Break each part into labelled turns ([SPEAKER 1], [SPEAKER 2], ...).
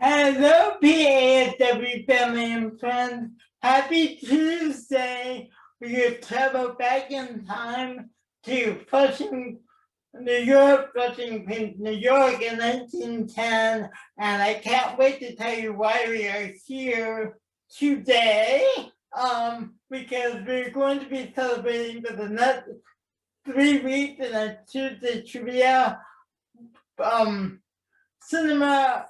[SPEAKER 1] Hello, PASW family and friends. Happy Tuesday. We have traveled back in time to Flushing, New York, Flushing, New York in 1910. And I can't wait to tell you why we are here today. Because we're going to be celebrating for the next 3 weeks in a Tuesday trivia cinema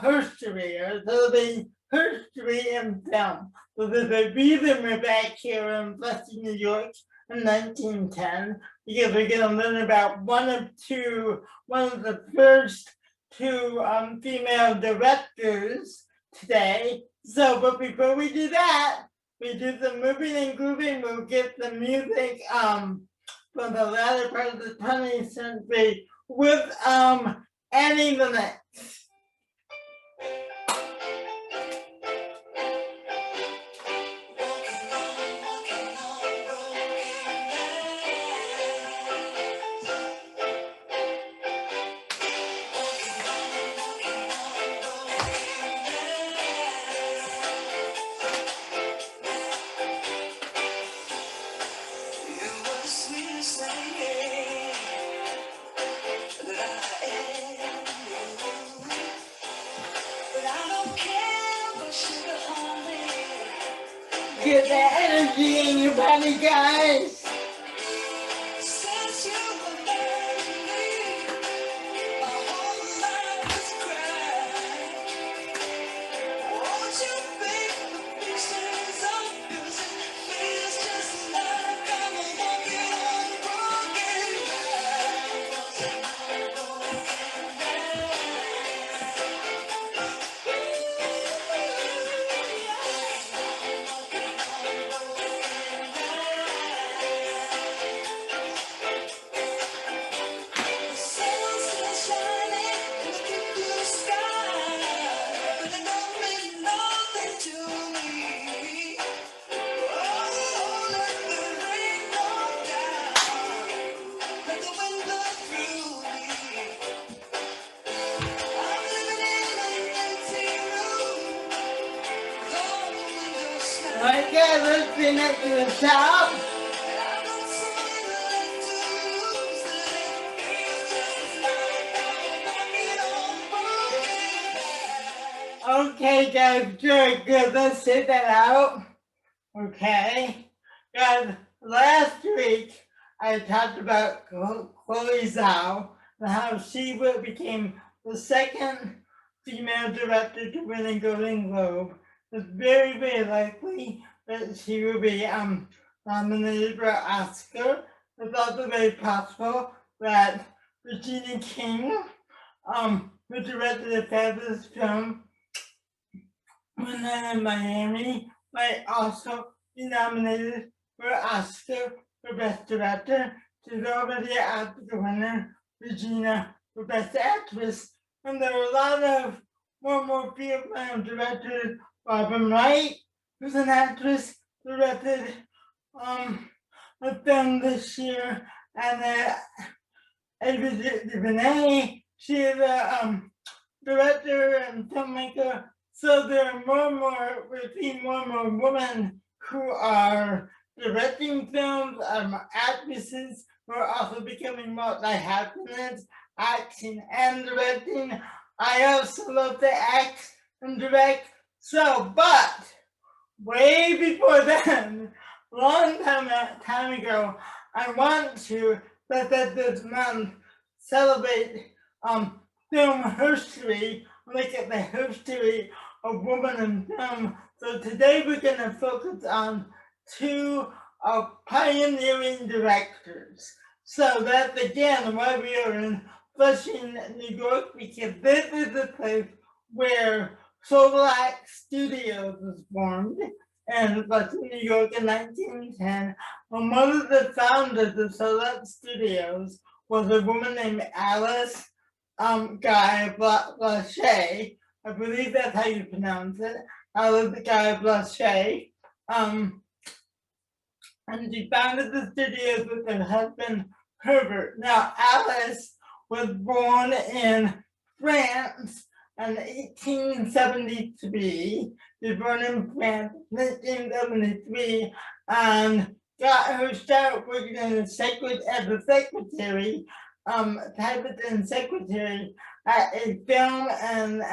[SPEAKER 1] history, or celebrating history in film. So there's a reason we're back here in Flushing, New York in 1910, because we're going to learn about one of the first two female directors today. So, but before we do that, we do some moving and grooving. We'll get the music from the latter part of the 20th century with Annie Lennox. Get the energy in your body, guys. Alright guys, let's bring it to the top. Okay guys, good. Let's sit that out. Okay. Guys, last week I talked about Chloe Zhao and how she became the second female director to win a Golden Globe. It's very, very likely that she will be nominated for an Oscar. It's also very possible that Regina King, who directed a fabulous film, One Night in Miami, might also be nominated for an Oscar for Best Director. She's already an Oscar winner, Regina, for Best Actress. And there are a lot of more female directors. Robin Wright, who's an actress, directed a film this year, and Ava DuVernay, she is a director and filmmaker. So there are we're seeing more and more women who are directing films, actresses who are also becoming multi-hyphenates, acting and directing. I also love to act and direct. So, but way before then, long time ago, I want to let this month celebrate film history, look at the history of women in film. So today we're going to focus on two pioneering directors. So that's again why we are in Flushing, New York, because this is the place where Solac Studios was formed in Flushing, New York in 1910. And one of the founders of Solac Studios was a woman named Alice Guy Blaché. I believe that's how you pronounce it. Alice Guy Blaché. And she founded the studios with her husband, Herbert. Now, Alice was born in France in 1873. She was born in France in 1873 and got her start working as a secretary, typist secretary at a film and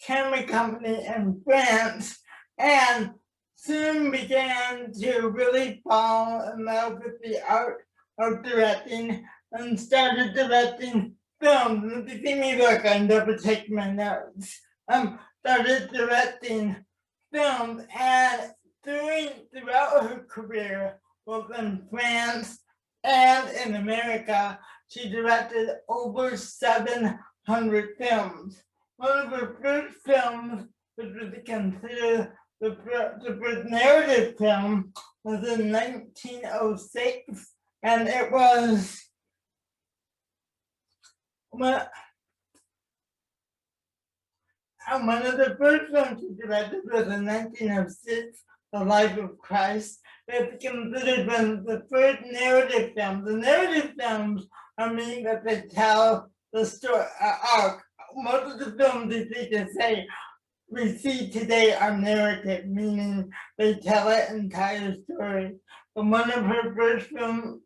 [SPEAKER 1] camera company in France, and soon began to really fall in love with the art of directing and started directing films. If you see me look, I never take my notes. Started directing films, and throughout her career, both in France and in America, she directed over 700 films. One of her first films, which was considered the first narrative film, was in 1906, and it was one of the first films she directed was in 1906, The Life of Christ. It's considered one of the first narrative films. The narrative films, mean that they tell the story arc. Most of the films we see today are narrative, meaning they tell an entire story. But one of her first films,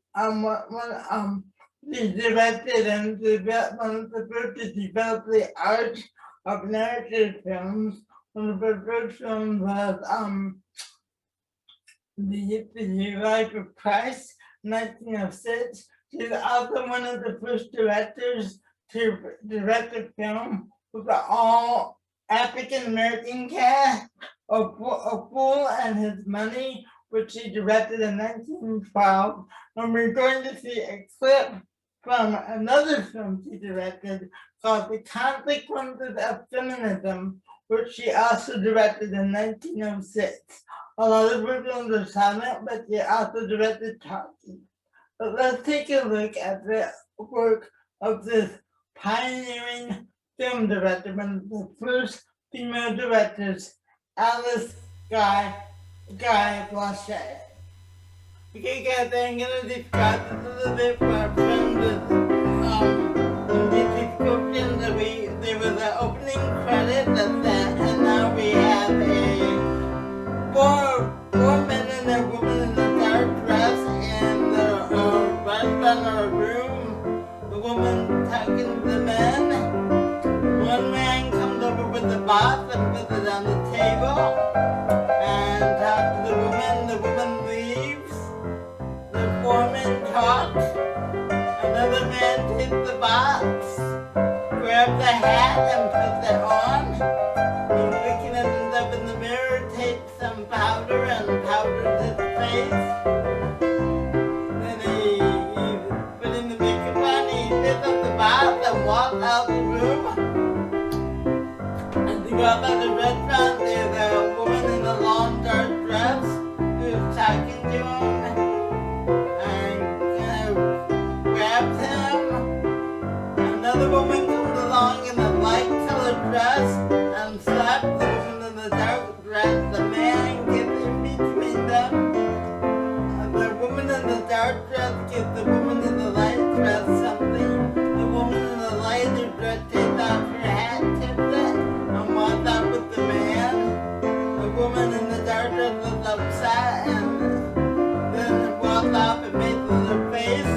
[SPEAKER 1] she directed and one of the first to develop the art of narrative films. One of her first films was the Life of Christ, 1906. She's also one of the first directors to direct a film with an all African American cast, A Fool and His Money, which she directed in 1912. And we're going to see a clip from another film she directed called The Consequences of Feminism, which she also directed in 1906. A lot of her films are silent, but she also directed talking. But let's take a look at the work of this pioneering film director, one of the first female directors, Alice Guy Blaché. Okay, guys, I'm gonna describe this a little bit for our friends. In the description, there was an opening credit that's that, and now we have four men and a woman in a dark dress in the restaurant or room. The woman talking to the men. One man comes over with the box and puts it on the table and talks to the woman. The woman leaves. The foreman talks. Another man takes the box, grabs the hat and puts it on. He's looking at himself in the mirror, takes some powder and powders his face. Then he's putting the makeup on, he sits on the box and walks out the room. As he goes out the restaurant, there's a woman in a long dark dress who's talking to him and grabs him. Another woman comes along in a light colored dress and slaps the woman in the dark dress. The man gets in between them. The woman in the dark dress gives the woman in the light dress something. The woman in the lighter dress takes off her hat, tips it, and walks out with the man. The woman in the dark dress is upset and then walks off and makes her face.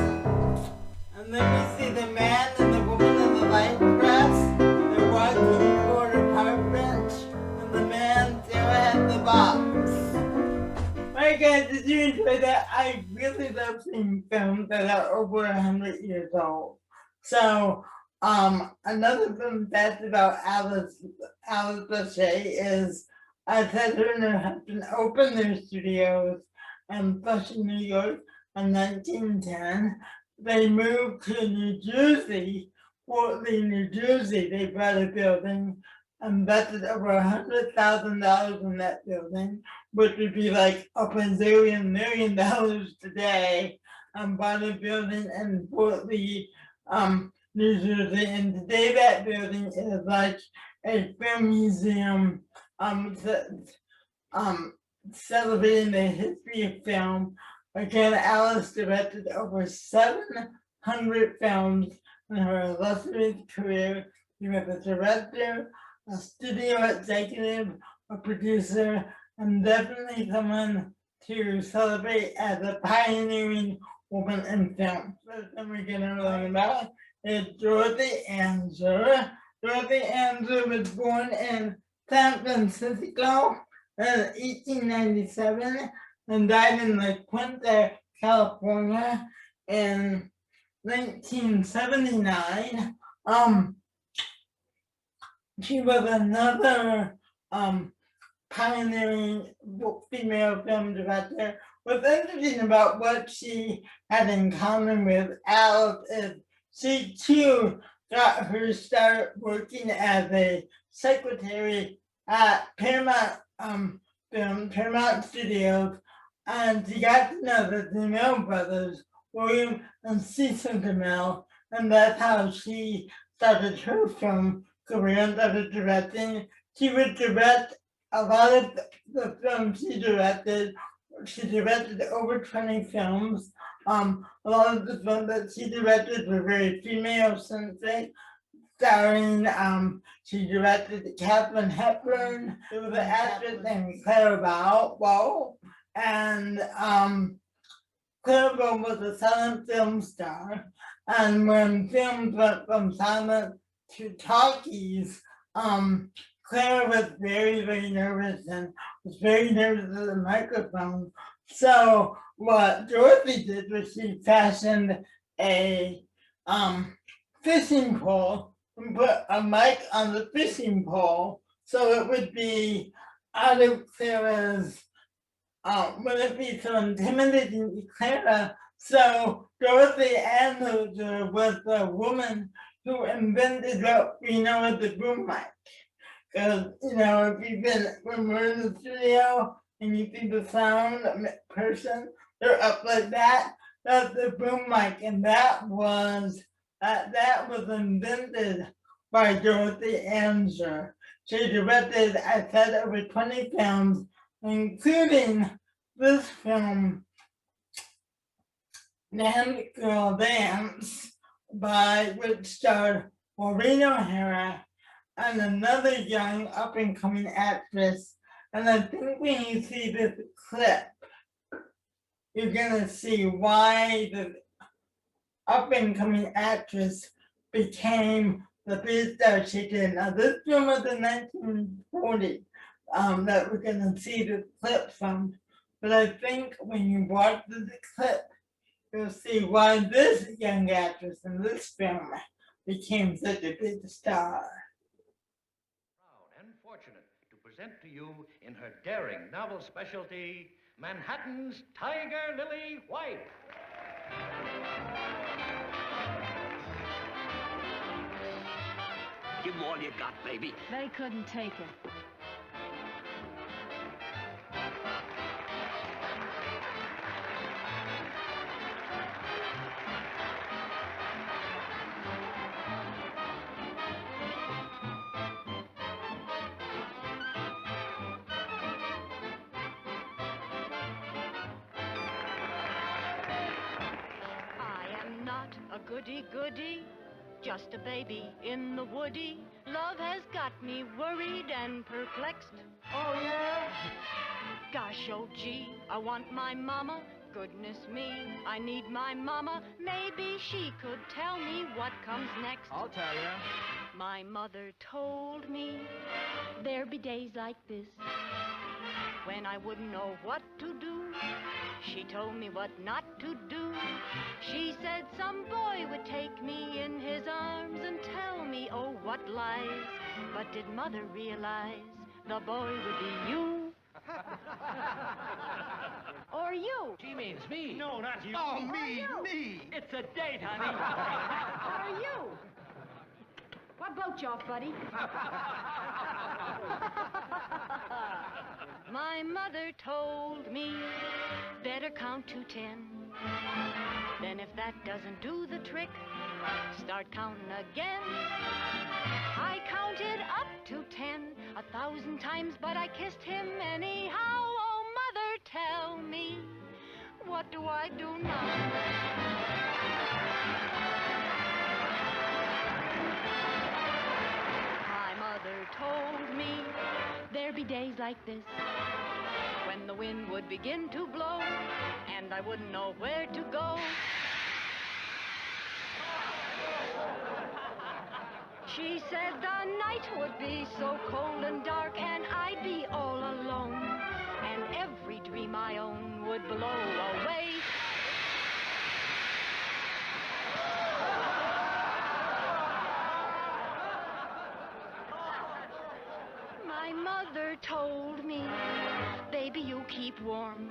[SPEAKER 1] And then we see the man and the woman in the light dress. They're walking toward a park bench, and the man still has the box. Alright guys, did you enjoy that? I really love seeing films that are over 100 years old. So, another film that's about Alice Blaché is, I said her and her husband opened their studios in Flushing, New York in 1910. They moved to New Jersey, Fort Lee, New Jersey. They bought a building, invested over $100,000 in that building, which would be like up a $1 million today. Bought a building in Fort Lee, New Jersey, and today that building is like a film museum, celebrating the history of film. Again, Alice directed over 700 films in her illustrious career. She was a director, a studio executive, a producer, and definitely someone to celebrate as a pioneering woman in film. First thing we're gonna learn about is Dorothy Anser. Dorothy Anser was born in San Francisco in 1897 and died in La Quinta, California in 1979. She was another pioneering female film director. What's interesting about what she had in common with Alice is she too got her start working as a secretary at Paramount Studios, and she got to know the DeMille brothers, William and Cecil DeMille, and that's how she started her film career and started directing. She would direct a lot of the films she directed. She directed over 20 films. A lot of the films that she directed were very female-centric, starring, she directed Katharine Hepburn. There was an actress named Clara Bow, and Clara Bow was a silent film star. And when films went from silent to talkies, Clara was very, very nervous and was very nervous at the microphone. So what Dorothy did was she fashioned a fishing pole and put a mic on the fishing pole, so it would be out of Clara's, wouldn't be so intimidating to Clara. So Dorothy Anser was the woman who invented what we know as the boom mic. Because, you know, if you've been, when we're in the studio and you see the sound person, they're up like that, that's the boom mic. And that was invented by Dorothy Anser. She directed, I said, over 20 films, including this film, Damn Girl Dance, by which starred Maureen O'Hara and another young up-and-coming actress. And I think when you see this clip, you're gonna see why the up-and-coming actress became the big star she did. Now this film was in 1940 that we're gonna see the clip from. But I think when you watch the clip, you'll see why this young actress in this film became such a big star.
[SPEAKER 2] Proud and fortunate to present to you in her daring novel specialty, Manhattan's Tiger Lily White.
[SPEAKER 3] Give them all you got, baby.
[SPEAKER 4] They couldn't take it.
[SPEAKER 5] Goody-goody, just a baby in the woody. Love has got me worried and perplexed.
[SPEAKER 1] Oh yeah?
[SPEAKER 5] Gosh, oh gee, I want my mama. Goodness me, I need my mama. Maybe she could tell me what comes next.
[SPEAKER 6] I'll tell you.
[SPEAKER 5] My mother told me there'd be days like this when I wouldn't know what to do. She told me what not to do. She said some boy would take me in his arms and tell me, oh, what lies. But did mother realize the boy would be you? Or you?
[SPEAKER 6] She means me.
[SPEAKER 2] No, not you.
[SPEAKER 6] Oh,
[SPEAKER 5] Or
[SPEAKER 6] me,
[SPEAKER 5] you.
[SPEAKER 6] me.
[SPEAKER 2] It's a date, honey.
[SPEAKER 4] Or you? What boat you off, buddy?
[SPEAKER 5] My mother told me better count to 10. Then if that doesn't do the trick, start counting again. I counted up to 10 1,000 times, but I kissed him anyhow. Oh, mother, tell me, what do I do now? My mother told like this, when the wind would begin to blow, and I wouldn't know where to go. She said the night would be so cold and dark, and I'd be all alone, and every dream I own would blow away. My mother told me, baby, you keep warm.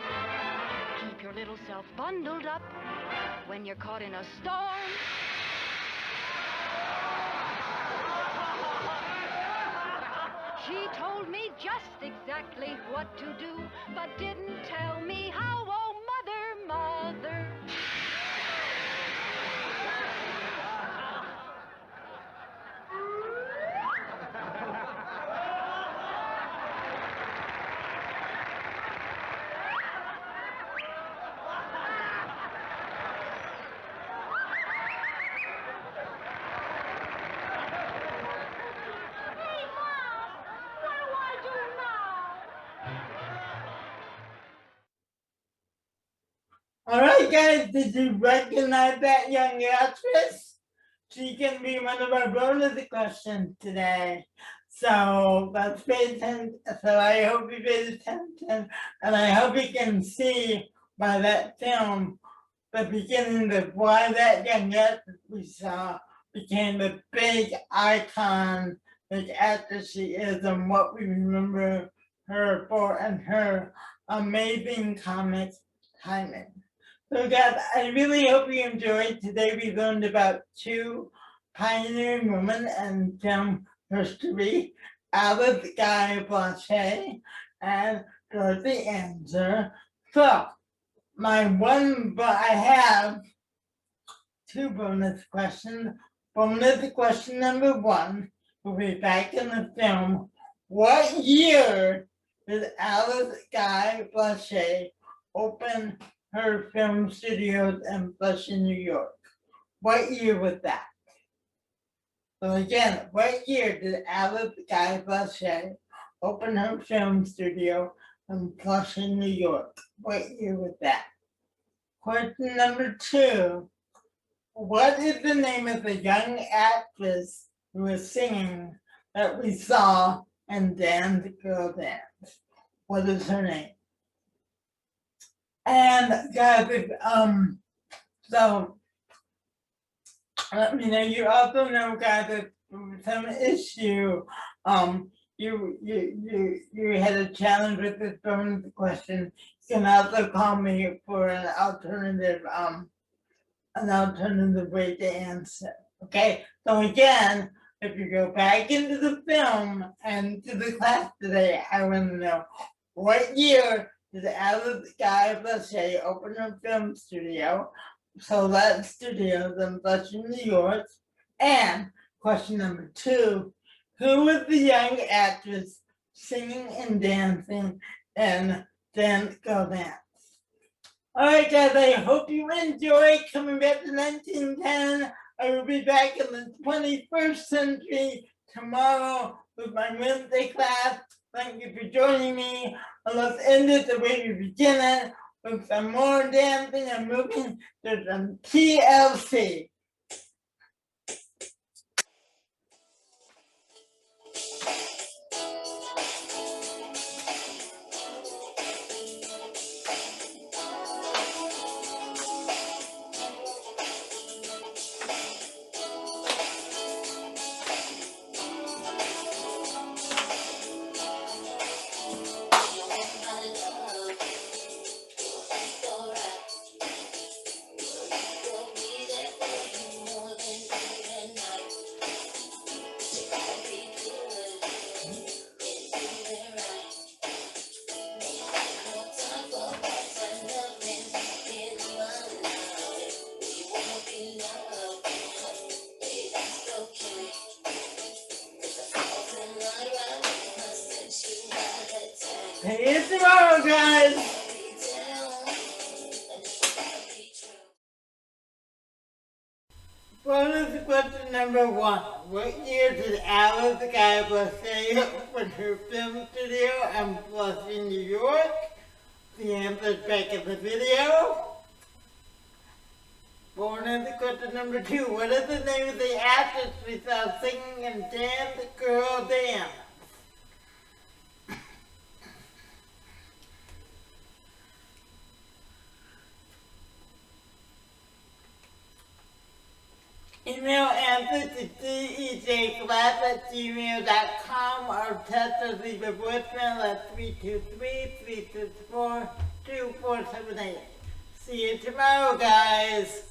[SPEAKER 5] Keep your little self bundled up when you're caught in a storm. She told me just exactly what to do, but didn't tell me how. Oh, mother, mother.
[SPEAKER 1] All right, guys, did you recognize that young actress? She can be one of our bonus questions today. So let's pay attention. So I hope you pay attention, and I hope you can see by that film the beginning of why that young actress we saw became the big icon, big actress she is, and what we remember her for, and her amazing comic timing. So guys, I really hope you enjoyed. Today we learned about two pioneering women in film history, Alice Guy Blaché and Dorothy Answer. So, I have two bonus questions. Bonus question number one will be back in the film. What year did Alice Guy Blaché open her film studios in Flushing, New York? What year was that? So again, what year did Alice Guy Blaché open her film studio in Flushing, New York? What year was that? Question number two. What is the name of the young actress who was singing that we saw in Dance Girl Dance? What is her name? And guys, so let me know. You also know, guys, that some issue, you had a challenge with this bonus question. You can also call me for an alternative way to answer. Okay, so again, if you go back into the film and to the class today, I want to know what year did Alice Guy Blaché open her film studio, so that studio in Flushing, New York? And question number two, who was the young actress singing and dancing in Dance Girl Dance? All right, guys, I hope you enjoy coming back to 1910. I will be back in the 21st century tomorrow with my Wednesday class. Thank you for joining me. And let's end it the way we began it, with some more dancing and moving to some TLC. See you tomorrow, guys. Bonus question number one. what year did Alice Guy Blushing open her film studio in Flushing, New York? The answer is back in the video. Born into question number 2. What is the name of the actress we saw singing in Dance Girl Dance? Email answer to cejclass@gmail.com or text or leave a voicemail at 323-364-2478. See you tomorrow, guys.